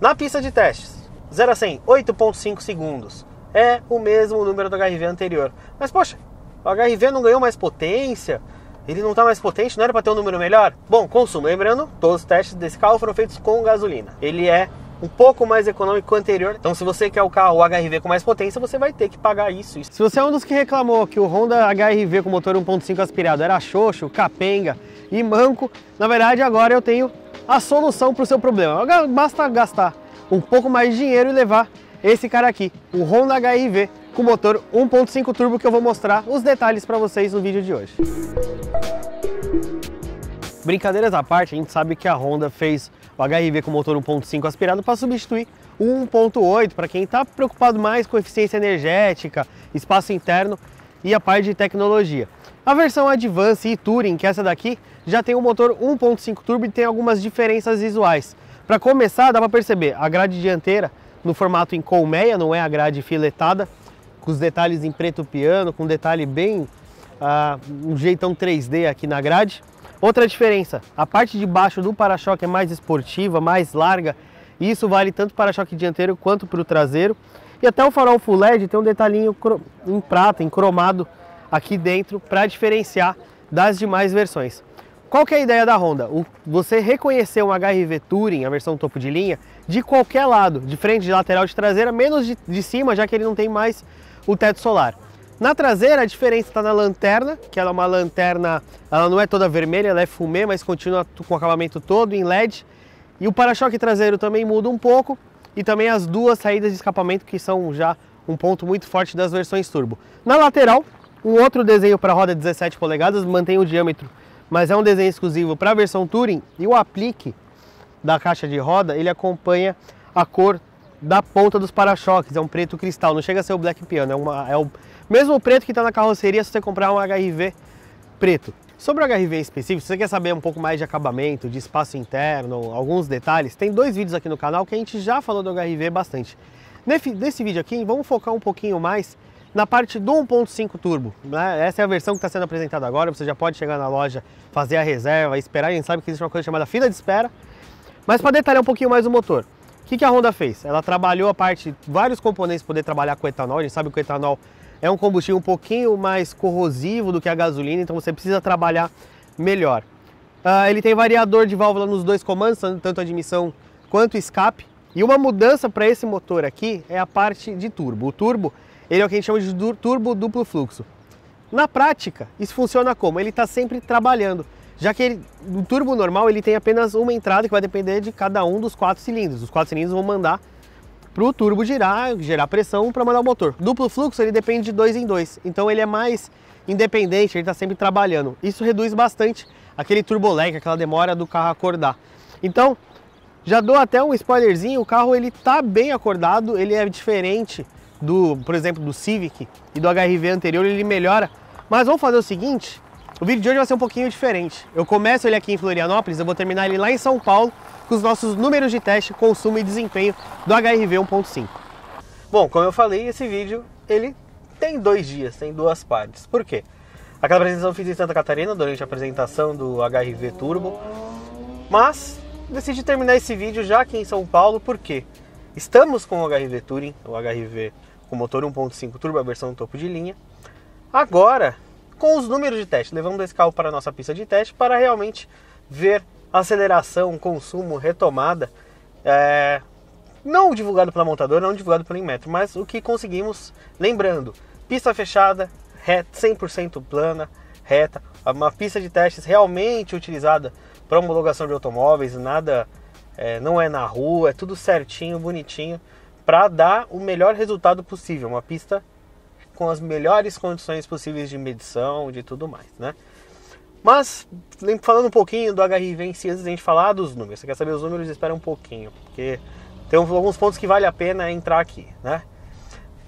Na pista de testes, 0 a 100, 8.5 segundos. É o mesmo número do HRV anterior. Mas poxa, o HRV não ganhou mais potência? Ele não está mais potente? Não era para ter um número melhor? Bom, consumo. Lembrando, todos os testes desse carro foram feitos com gasolina. Ele é um pouco mais econômico que o anterior. Então se você quer o carro o HRV com mais potência, você vai ter que pagar isso. Se você é um dos que reclamou que o Honda HRV com motor 1.5 aspirado era xoxo, capenga e manco, na verdade agora eu tenho a solução para o seu problema. Basta gastar um pouco mais de dinheiro e levar esse cara aqui, o Honda HRV com motor 1.5 turbo, que eu vou mostrar os detalhes para vocês no vídeo de hoje. Brincadeiras à parte, a gente sabe que a Honda fez o HRV com motor 1.5 aspirado para substituir o 1.8, para quem está preocupado mais com eficiência energética, espaço interno e a parte de tecnologia. A versão Advance e Touring, que é essa daqui, já tem um motor 1.5 turbo e tem algumas diferenças visuais. Para começar, dá para perceber a grade dianteira no formato em colmeia, não é a grade filetada, com os detalhes em preto piano, com um detalhe bem, um jeitão 3D aqui na grade. Outra diferença, a parte de baixo do para-choque é mais esportiva, mais larga, e isso vale tanto para o para-choque dianteiro quanto para o traseiro. E até o farol Full LED tem um detalhinho em prata, em cromado aqui dentro, para diferenciar das demais versões. Qual que é a ideia da Honda? Você reconhecer um HRV Touring, a versão topo de linha, de qualquer lado, de frente, de lateral, de traseira, menos de cima, já que ele não tem mais o teto solar. Na traseira, a diferença está na lanterna, que ela é uma lanterna, ela não é toda vermelha, ela é fumê, mas continua com o acabamento todo em LED. E o para-choque traseiro também muda um pouco, e também as duas saídas de escapamento, que são já um ponto muito forte das versões turbo. Na lateral, um outro desenho para roda 17 polegadas, mantém o diâmetro, mas é um desenho exclusivo para a versão Touring, e o aplique da caixa de roda, ele acompanha a cor da ponta dos para-choques, é um preto cristal, não chega a ser o black piano, é o mesmo preto que está na carroceria se você comprar um HRV preto. Sobre o HRV em específico, se você quer saber um pouco mais de acabamento, de espaço interno, alguns detalhes, tem dois vídeos aqui no canal que a gente já falou do HRV bastante. Nesse vídeo aqui, vamos focar um pouquinho mais na parte do 1.5 turbo, né? Essa é a versão que está sendo apresentada agora, você já pode chegar na loja, fazer a reserva, esperar, a gente sabe que existe uma coisa chamada fila de espera. Mas para detalhar um pouquinho mais o motor, o que a Honda fez? Ela trabalhou a parte, vários componentes para poder trabalhar com etanol. A gente sabe que o etanol é um combustível um pouquinho mais corrosivo do que a gasolina, então você precisa trabalhar melhor. Ele tem variador de válvula nos dois comandos, tanto admissão quanto escape. E uma mudança para esse motor aqui é a parte de turbo. O turbo, ele é o que a gente chama de turbo duplo fluxo. Na prática, isso funciona como? Ele está sempre trabalhando. Já que o turbo normal ele tem apenas uma entrada que vai depender de cada um dos 4 cilindros. Os 4 cilindros vão mandar para o turbo gerar pressão para mandar o motor. Duplo fluxo ele depende de 2 em 2, então ele é mais independente, ele está sempre trabalhando. Isso reduz bastante aquele turbo lag, aquela demora do carro acordar. Então, já dou até um spoilerzinho, o carro ele está bem acordado, ele é diferente por exemplo, do Civic e do HRV anterior, ele melhora. Mas vamos fazer o seguinte, o vídeo de hoje vai ser um pouquinho diferente. Eu começo ele aqui em Florianópolis, eu vou terminar ele lá em São Paulo, com os nossos números de teste, consumo e desempenho do HRV 1.5. Bom, como eu falei, esse vídeo ele tem 2 dias, tem 2 partes. Por quê? Aquela apresentação eu fiz em Santa Catarina, durante a apresentação do HRV Turbo, mas decidi terminar esse vídeo já aqui em São Paulo, por quê? Estamos com o HRV Touring, o HRV com motor 1.5 turbo, a versão topo de linha. Agora, com os números de teste, levando esse carro para a nossa pista de teste para realmente ver aceleração, consumo, retomada, não divulgado pela montadora, não divulgado pelo Inmetro, mas o que conseguimos, lembrando, pista fechada, reta, 100% plana, reta, uma pista de testes realmente utilizada para homologação de automóveis, nada, não é na rua, é tudo certinho, bonitinho, para dar o melhor resultado possível, uma pista com as melhores condições possíveis de medição, de tudo mais, né? Mas, falando um pouquinho do HRV em si, antes da gente falar dos números, você quer saber os números, espera um pouquinho, porque tem alguns pontos que vale a pena entrar aqui, né?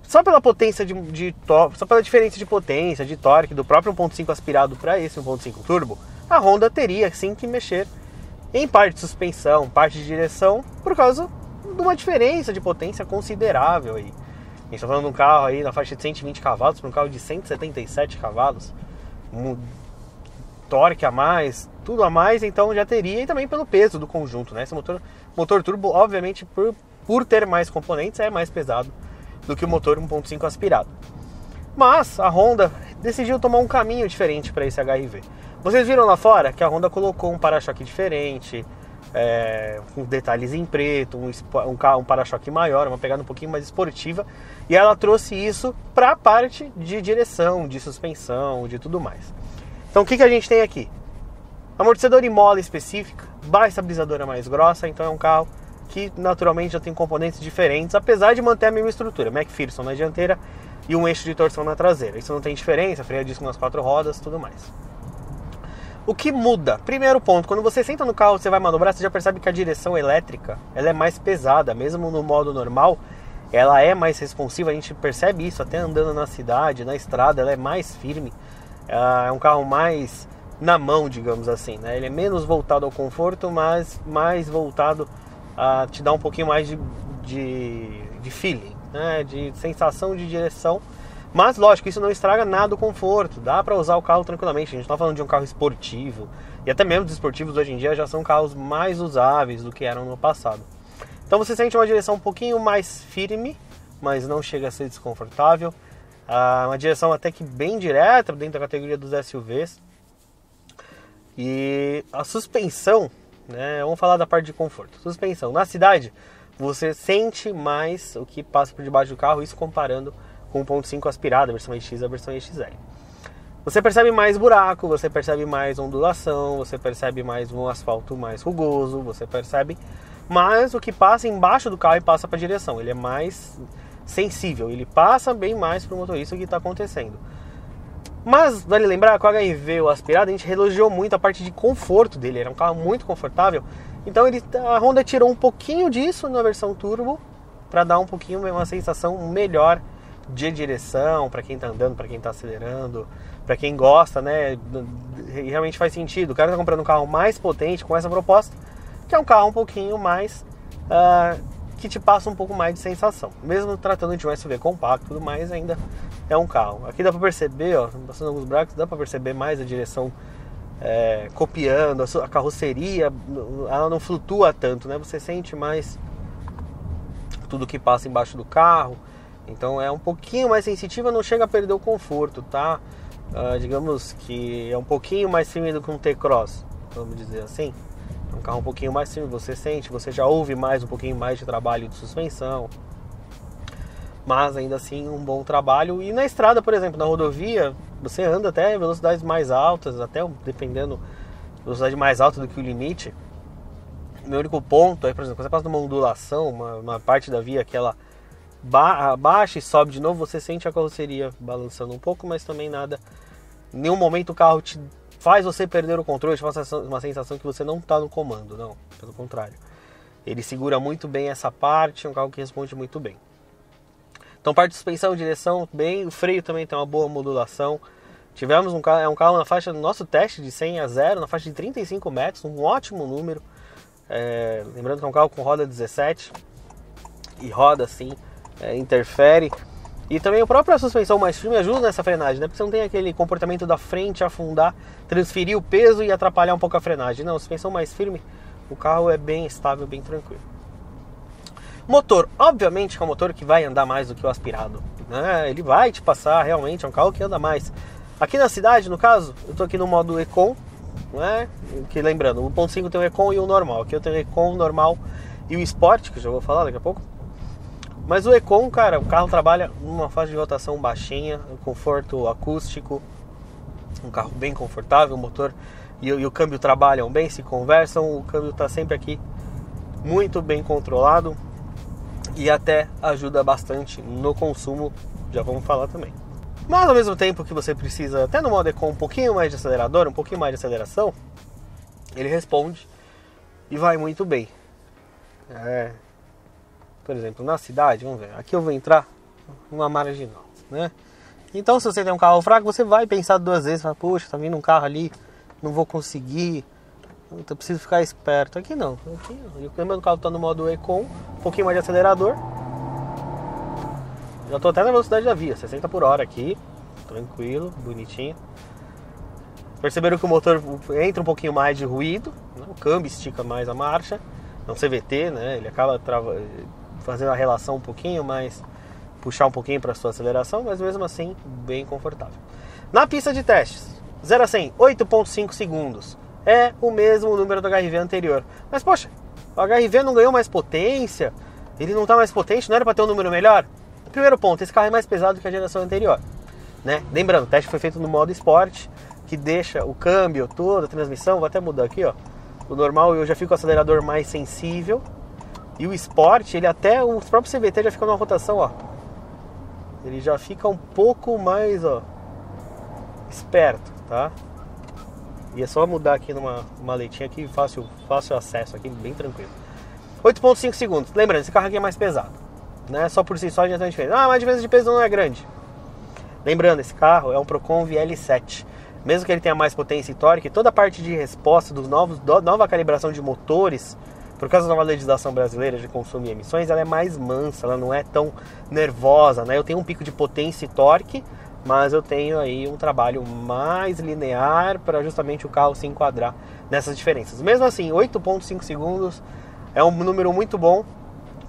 Só pela potência só pela diferença de potência, de torque do próprio 1.5 aspirado para esse 1.5 turbo, a Honda teria sim que mexer em parte de suspensão, parte de direção, por causa de uma diferença de potência considerável aí. A gente está falando de um carro aí na faixa de 120 cavalos para um carro de 177 cavalos. torque a mais, tudo a mais, então já teria, e também pelo peso do conjunto, né? Esse motor turbo, obviamente, por ter mais componentes, é mais pesado do que o motor 1.5 aspirado. Mas a Honda decidiu tomar um caminho diferente para esse HR-V. Vocês viram lá fora que a Honda colocou um para-choque diferente, com detalhes em preto, um para-choque maior, uma pegada um pouquinho mais esportiva, e ela trouxe isso para a parte de direção, de suspensão, de tudo mais. Então o que a gente tem aqui? Amortecedor em mola específica, baixa estabilizadora mais grossa, então é um carro que naturalmente já tem componentes diferentes, apesar de manter a mesma estrutura, McPherson na dianteira e um eixo de torção na traseira. Isso não tem diferença, freio a disco nas 4 rodas, tudo mais. O que muda? Primeiro ponto, quando você senta no carro, você vai manobrar, você já percebe que a direção elétrica, ela é mais pesada, mesmo no modo normal, ela é mais responsiva, a gente percebe isso até andando na cidade, na estrada, ela é mais firme, é um carro mais na mão, digamos assim, né? Ele é menos voltado ao conforto, mas mais voltado a te dar um pouquinho mais de feeling, né? De sensação de direção. Mas, lógico, isso não estraga nada o conforto. Dá para usar o carro tranquilamente. A gente não está falando de um carro esportivo. E até mesmo os esportivos hoje em dia já são carros mais usáveis do que eram no passado. Então você sente uma direção um pouquinho mais firme, mas não chega a ser desconfortável. Uma direção até que bem direta dentro da categoria dos SUVs. E a suspensão, né? Vamos falar da parte de conforto. Suspensão. Na cidade, você sente mais o que passa por debaixo do carro, isso comparando com 1.5 aspirado, a versão X e a versão XL. Você percebe mais buraco, você percebe mais ondulação, você percebe mais um asfalto mais rugoso, você percebe mais o que passa embaixo do carro e passa para a direção. Ele é mais sensível, ele passa bem mais para o motorista o que está acontecendo. Mas vale lembrar que o HR-V, o aspirado, a gente elogiou muito a parte de conforto dele, era um carro muito confortável. Então a Honda tirou um pouquinho disso na versão turbo para dar um pouquinho uma sensação melhor de direção, para quem está andando, para quem está acelerando, para quem gosta, né? Realmente faz sentido. O cara está comprando um carro mais potente com essa proposta, que é um carro um pouquinho mais que te passa um pouco mais de sensação. Mesmo tratando de um SUV compacto e tudo mais, ainda é um carro. Aqui dá para perceber, ó, passando alguns buracos, dá para perceber mais a direção copiando, a carroceria, ela não flutua tanto, né? Você sente mais tudo que passa embaixo do carro. Então é um pouquinho mais sensitiva, não chega a perder o conforto, tá? Digamos que é um pouquinho mais firme do que um T-Cross, vamos dizer assim. É um carro um pouquinho mais firme, você sente, você já ouve mais, um pouquinho mais de trabalho de suspensão. Mas ainda assim um bom trabalho. E na estrada, por exemplo, na rodovia, você anda até velocidades mais altas, até dependendo, velocidade mais alta do que o limite. O meu único ponto é, por exemplo, quando você passa numa ondulação, uma parte da via que ela baixa e sobe de novo, você sente a carroceria balançando um pouco, mas também nada, em nenhum momento o carro te faz você perder o controle, te faz uma sensação que você não está no comando, não, pelo contrário. Ele segura muito bem essa parte, é um carro que responde muito bem. Então parte de suspensão, direção, bem, o freio também tem uma boa modulação. Tivemos um carro na faixa do nosso teste de 100 a 0, na faixa de 35 metros, um ótimo número. Lembrando que é um carro com roda 17 e roda assim, interfere. E também a própria suspensão mais firme ajuda nessa frenagem, né? Porque você não tem aquele comportamento da frente afundar, transferir o peso e atrapalhar um pouco a frenagem. Não, a suspensão mais firme, o carro é bem estável, bem tranquilo. Motor, obviamente que é um motor que vai andar mais do que o aspirado, né? Ele vai te passar, realmente, é um carro que anda mais. Aqui na cidade, no caso, eu tô aqui no modo Econ, né? Que lembrando, o 1.5 tem o Econ e o normal. Aqui eu tenho o Econ, o normal e o Sport, que eu já vou falar daqui a pouco. Mas o Econ, cara, o carro trabalha numa faixa de rotação baixinha, conforto acústico, um carro bem confortável, o motor e o câmbio trabalham bem, se conversam, o câmbio está sempre aqui muito bem controlado e até ajuda bastante no consumo, já vamos falar também. Mas ao mesmo tempo que você precisa, até no modo Econ, um pouquinho mais de acelerador, um pouquinho mais de aceleração, ele responde e vai muito bem. Por exemplo, na cidade, vamos ver, aqui eu vou entrar numa marginal, né? Então, se você tem um carro fraco, você vai pensar duas vezes, fala, poxa, tá vindo um carro ali, não vou conseguir, eu preciso ficar esperto. Aqui não, aqui o meu carro tá no modo Econ, um pouquinho mais de acelerador, já tô até na velocidade da via, 60 por hora aqui, tranquilo, bonitinho. Perceberam que o motor entra um pouquinho mais de ruído, né? O câmbio estica mais a marcha, é um CVT, né? Ele acaba fazendo a relação um pouquinho mais, puxar um pouquinho para a sua aceleração, mas mesmo assim bem confortável. Na pista de testes, 0 a 100, 8.5 segundos, é o mesmo número do HRV anterior. Mas poxa, o HRV não ganhou mais potência, ele não está mais potente, não era para ter um número melhor? Primeiro ponto, esse carro é mais pesado que a geração anterior, né? Lembrando, o teste foi feito no modo esporte, que deixa o câmbio todo, a transmissão, vou até mudar aqui, ó. O normal eu já fico com o acelerador mais sensível. E o Sport, ele até, o próprio CVT já fica numa rotação, ó. Ele já fica um pouco mais, ó, esperto, tá? E é só mudar aqui numa leitinha aqui, fácil acesso aqui, bem tranquilo. 8.5 segundos. Lembrando, esse carro aqui é mais pesado, né? Só por si só já tem diferença. Ah, mas a diferença de peso não é grande. Lembrando, esse carro é um Procon VL7. Mesmo que ele tenha mais potência e torque, toda a parte de resposta dos nova calibração de motores, por causa da nova legislação brasileira de consumo e emissões, ela é mais mansa, ela não é tão nervosa, né? Eu tenho um pico de potência e torque, mas eu tenho aí um trabalho mais linear para justamente o carro se enquadrar nessas diferenças. Mesmo assim, 8.5 segundos é um número muito bom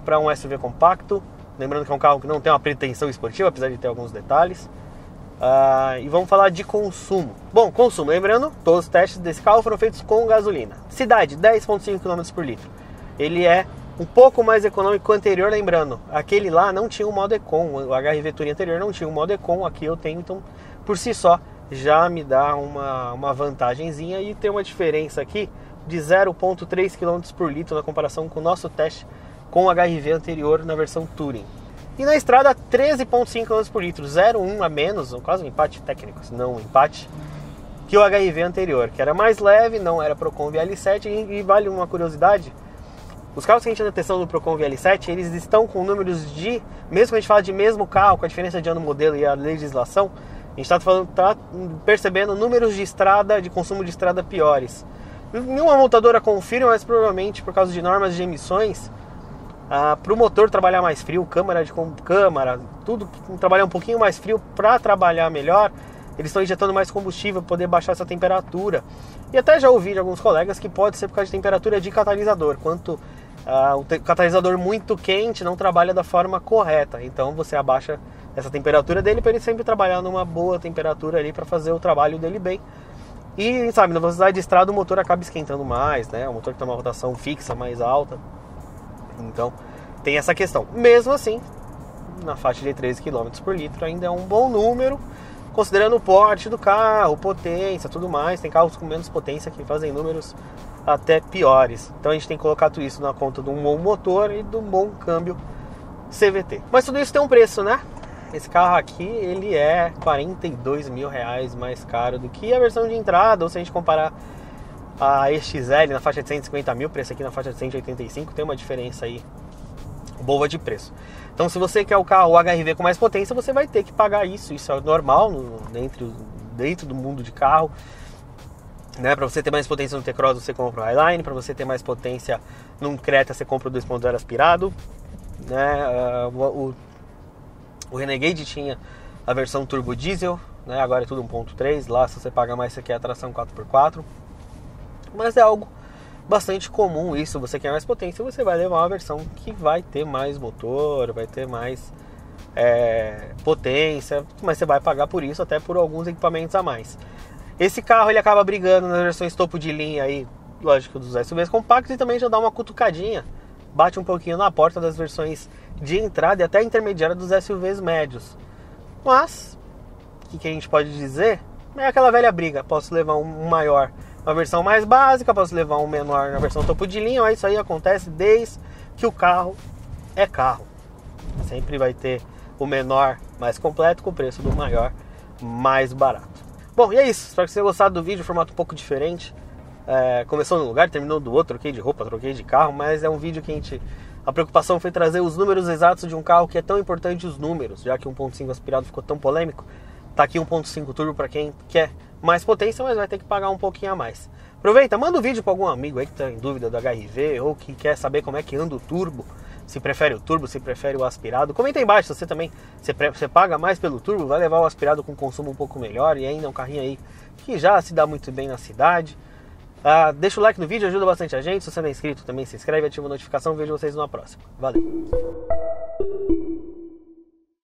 para um SUV compacto. Lembrando que é um carro que não tem uma pretensão esportiva, apesar de ter alguns detalhes. E vamos falar de consumo. Bom, consumo, lembrando, todos os testes desse carro foram feitos com gasolina. Cidade, 10.5 km por litro. Ele é um pouco mais econômico que o anterior, lembrando, aquele lá não tinha um modo Econ, o HRV Touring anterior não tinha um modo Econ, aqui eu tenho, então por si só já me dá uma vantagenzinha e tem uma diferença aqui de 0.3 km por litro na comparação com o nosso teste com o HRV anterior na versão Touring. E na estrada, 13.5 km por litro, 0,1 a menos, quase um empate técnico, não um empate, que o HRV anterior, que era mais leve, não era Procon VL7, e vale uma curiosidade, os carros que a gente anda testando no Procon VL7, eles estão com números de, mesmo que a gente fala de mesmo carro, com a diferença de ano, modelo e a legislação, a gente está percebendo números de estrada, de consumo de estrada piores. Nenhuma montadora confirma, mas provavelmente por causa de normas de emissões, para o motor trabalhar mais frio, câmara, tudo trabalhar um pouquinho mais frio para trabalhar melhor, eles estão injetando mais combustível para poder baixar essa temperatura. E até já ouvi de alguns colegas que pode ser por causa de temperatura de catalisador, o catalisador muito quente não trabalha da forma correta, então você abaixa essa temperatura dele para ele sempre trabalhar numa boa temperatura ali para fazer o trabalho dele bem. E sabe, na velocidade de estrada o motor acaba esquentando mais, né? O motor tem uma rotação fixa mais alta. Então tem essa questão. Mesmo assim, na faixa de 13 km por litro ainda é um bom número, considerando o porte do carro, potência, tudo mais. Tem carros com menos potência que fazem números até piores. Então a gente tem que colocar tudo isso na conta de um bom motor e de um bom câmbio CVT. Mas tudo isso tem um preço, né? Esse carro aqui, ele é 42 mil reais mais caro do que a versão de entrada, ou se a gente comparar a EXL na faixa de 150 mil, preço aqui na faixa de 185, tem uma diferença aí boa de preço. Então se você quer o carro, o HRV com mais potência, você vai ter que pagar isso é normal dentro do mundo de carro, né? Para você ter mais potência no T-Cross, você compra o Highline, para você ter mais potência num Creta, você compra o 2.0 aspirado, né? O Renegade tinha a versão turbo diesel, né? Agora é tudo 1.3, lá se você paga mais você quer a tração 4x4. Mas é algo bastante comum isso, você quer mais potência, você vai levar uma versão que vai ter mais motor, vai ter mais potência, mas você vai pagar por isso, até por alguns equipamentos a mais. Esse carro ele acaba brigando nas versões topo de linha aí, lógico, dos SUVs compactos, e também já dá uma cutucadinha, bate um pouquinho na porta das versões de entrada e até intermediária dos SUVs médios. Mas, o que a gente pode dizer? É aquela velha briga, posso levar um maior na versão mais básica, posso levar um menor na versão topo de linha, mas isso aí acontece desde que o carro é carro. Sempre vai ter o menor mais completo com o preço do maior mais barato. Bom, e é isso, espero que vocês tenham gostado do vídeo, formato um pouco diferente. Começou num lugar, terminou do outro, troquei de roupa, troquei de carro, mas é um vídeo que a preocupação foi trazer os números exatos de um carro que é tão importante os números, já que 1.5 aspirado ficou tão polêmico. Tá aqui 1.5 turbo para quem quer mais potência, mas vai ter que pagar um pouquinho a mais. Aproveita, manda um vídeo para algum amigo aí que tá em dúvida do HRV ou que quer saber como é que anda o turbo. se prefere o turbo, se prefere o aspirado. Comenta aí embaixo se você também você paga mais pelo turbo, vai levar o aspirado com consumo um pouco melhor e ainda é um carrinho aí que já se dá muito bem na cidade. Deixa o like no vídeo, ajuda bastante a gente. Se você não é inscrito também se inscreve, ativa a notificação. Vejo vocês numa próxima. Valeu!